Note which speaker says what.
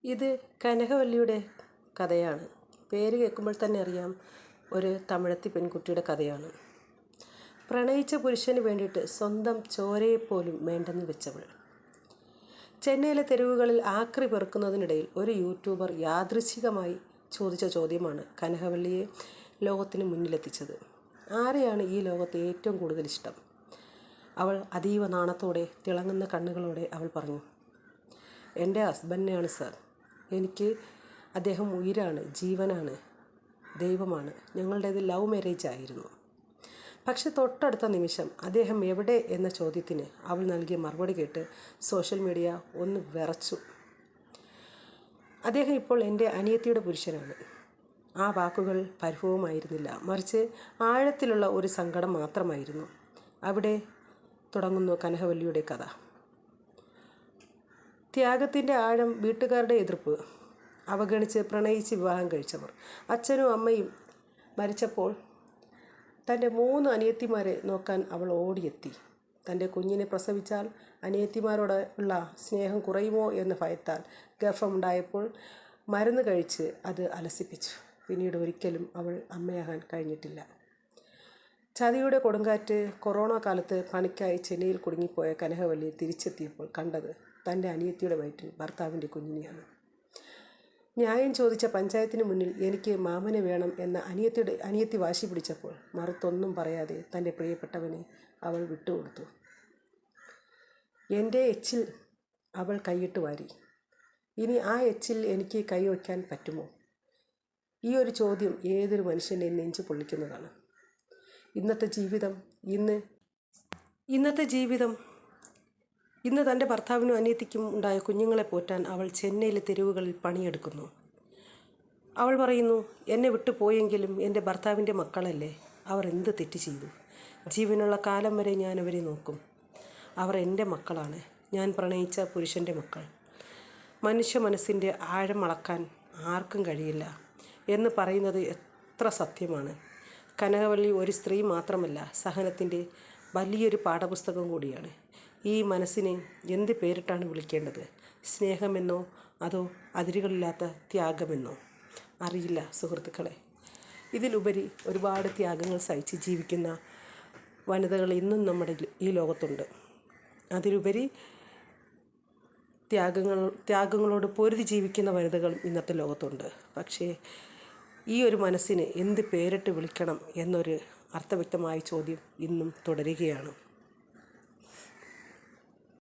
Speaker 1: ഇത് കനകവല്ലിയുടെ കഥയാണ്. പേര് കേൾക്കുമ്പോൾ തന്നെ അറിയാം, ഒരു തമിഴത്തി പെൺകുട്ടിയുടെ കഥയാണ്. പ്രണയിച്ച പുരുഷന് വേണ്ടിയിട്ട് സ്വന്തം ചോരയെപ്പോലും വേണ്ടെന്ന് വെച്ചവൾ. ചെന്നൈയിലെ തെരുവുകളിൽ ആക്രി പെറുക്കുന്നതിനിടയിൽ ഒരു യൂട്യൂബർ യാദൃച്ഛികമായി ചോദിച്ച ചോദ്യമാണ് കനകവല്ലിയെ ലോകത്തിന് മുന്നിലെത്തിച്ചത്. ആരെയാണ് ഈ ലോകത്ത് ഏറ്റവും കൂടുതൽ ഇഷ്ടം? അവൾ അതീവ നാണത്തോടെ തിളങ്ങുന്ന കണ്ണുകളോടെ അവൾ പറഞ്ഞു, എൻ്റെ ഹസ്ബൻഡിനെയാണ് സാർ. എനിക്ക് അദ്ദേഹം ഉയിരാണ്, ജീവനാണ്, ദൈവമാണ്. ഞങ്ങളുടേത് ലവ് മാരേജ് ആയിരുന്നു. പക്ഷെ തൊട്ടടുത്ത നിമിഷം അദ്ദേഹം എവിടെ എന്ന ചോദ്യത്തിന് അവൾ നൽകിയ മറുപടി കേട്ട് സോഷ്യൽ മീഡിയ ഒന്ന് വിറച്ചു. അദ്ദേഹം ഇപ്പോൾ എൻ്റെ അനിയത്തിയുടെ പുരുഷനാണ്. ആ വാക്കുകൾ പരിഭവമായിരുന്നില്ല, മറിച്ച് ആഴത്തിലുള്ള ഒരു സങ്കടം മാത്രമായിരുന്നു. അവിടെ തുടങ്ങുന്നു കനകവല്ലിയുടെ കഥ. ത്യാഗത്തിൻ്റെ ആഴം, വീട്ടുകാരുടെ എതിർപ്പ്, അവഗണിച്ച് പ്രണയിച്ച് വിവാഹം കഴിച്ചവർ. അച്ഛനും അമ്മയും മരിച്ചപ്പോൾ തൻ്റെ 3 അനിയത്തിമാരെ നോക്കാൻ അവൾ ഓടിയെത്തി. തൻ്റെ കുഞ്ഞിനെ പ്രസവിച്ചാൽ അനിയത്തിമാരോട് ഉള്ള സ്നേഹം കുറയുമോ എന്ന ഭയത്താൽ ഗർഭമുണ്ടായപ്പോൾ മരുന്ന് കഴിച്ച് അത് അലസിപ്പിച്ചു. പിന്നീട് ഒരിക്കലും അവൾ അമ്മയാകാൻ കഴിഞ്ഞിട്ടില്ല. ചതിയുടെ കൊടുങ്കാറ്റ്. കൊറോണ കാലത്ത് പണിക്കായി ചെന്നൈയിൽ കുടുങ്ങിപ്പോയ കനകവല്ലി തിരിച്ചെത്തിയപ്പോൾ കണ്ടത് തൻ്റെ അനിയത്തിയുടെ വയറ്റിൽ ഭർത്താവിൻ്റെ കുഞ്ഞിനെയാണ്. ന്യായം ചോദിച്ച പഞ്ചായത്തിന് മുന്നിൽ എനിക്ക് മാമനെ വേണം എന്ന അനിയത്തി വാശി പിടിച്ചപ്പോൾ മറുത്തൊന്നും പറയാതെ തൻ്റെ പ്രിയപ്പെട്ടവനെ അവൾ വിട്ടുകൊടുത്തു. എൻ്റെ എച്ചിൽ അവൾ കൈയിട്ട് വാരി. ഇനി ആ എച്ചിൽ എനിക്ക് കൈവയ്ക്കാൻ പറ്റുമോ? ഈ ഒരു ചോദ്യം ഏതൊരു മനുഷ്യൻ്റെ നെഞ്ചു പൊള്ളിക്കുന്നതാണ്. ഇന്നത്തെ ജീവിതം ഇന്ന് തൻ്റെ ഭർത്താവിനും അനിയത്തിക്കും ഉണ്ടായ കുഞ്ഞുങ്ങളെ പോറ്റാൻ അവൾ ചെന്നൈയിലെ തെരുവുകളിൽ പണിയെടുക്കുന്നു. അവൾ പറയുന്നു, എന്നെ വിട്ടു പോയെങ്കിലും എൻ്റെ ഭർത്താവിൻ്റെ മക്കളല്ലേ, അവർ എന്ത് തെറ്റ് ചെയ്തു? ജീവനുള്ള കാലം വരെ ഞാൻ അവരെ നോക്കും. അവർ എൻ്റെ മക്കളാണ്, ഞാൻ പ്രണയിച്ച പുരുഷൻ്റെ മക്കൾ. മനുഷ്യ മനസ്സിൻ്റെ ആഴം അളക്കാൻ ആർക്കും കഴിയില്ല എന്ന് പറയുന്നത് എത്ര സത്യമാണ്. കനകവല്ലി ഒരു സ്ത്രീ മാത്രമല്ല, സഹനത്തിൻ്റെ വലിയൊരു പാഠപുസ്തകം കൂടിയാണ്. ഈ മനസ്സിനെ എന്ത് പേരിട്ടാണ് വിളിക്കേണ്ടത്? സ്നേഹമെന്നോ അതോ അതിരുകളില്ലാത്ത ത്യാഗമെന്നോ? അറിയില്ല സുഹൃത്തുക്കളെ. ഇതിലുപരി ഒരുപാട് ത്യാഗങ്ങൾ സഹിച്ച് ജീവിക്കുന്ന വനിതകൾ ഇന്നും നമ്മുടെ ഈ ലോകത്തുണ്ട്. അതിലുപരി ത്യാഗങ്ങളോട് പൊരുതി ജീവിക്കുന്ന വനിതകൾ ഇന്നത്തെ ലോകത്തുണ്ട്. പക്ഷേ ഈ ഒരു മനസ്സിന് എന്ത് പേരിട്ട് വിളിക്കണം എന്നൊരു അർത്ഥവ്യക്തമായ ചോദ്യം ഇന്നും തുടരുകയാണ്.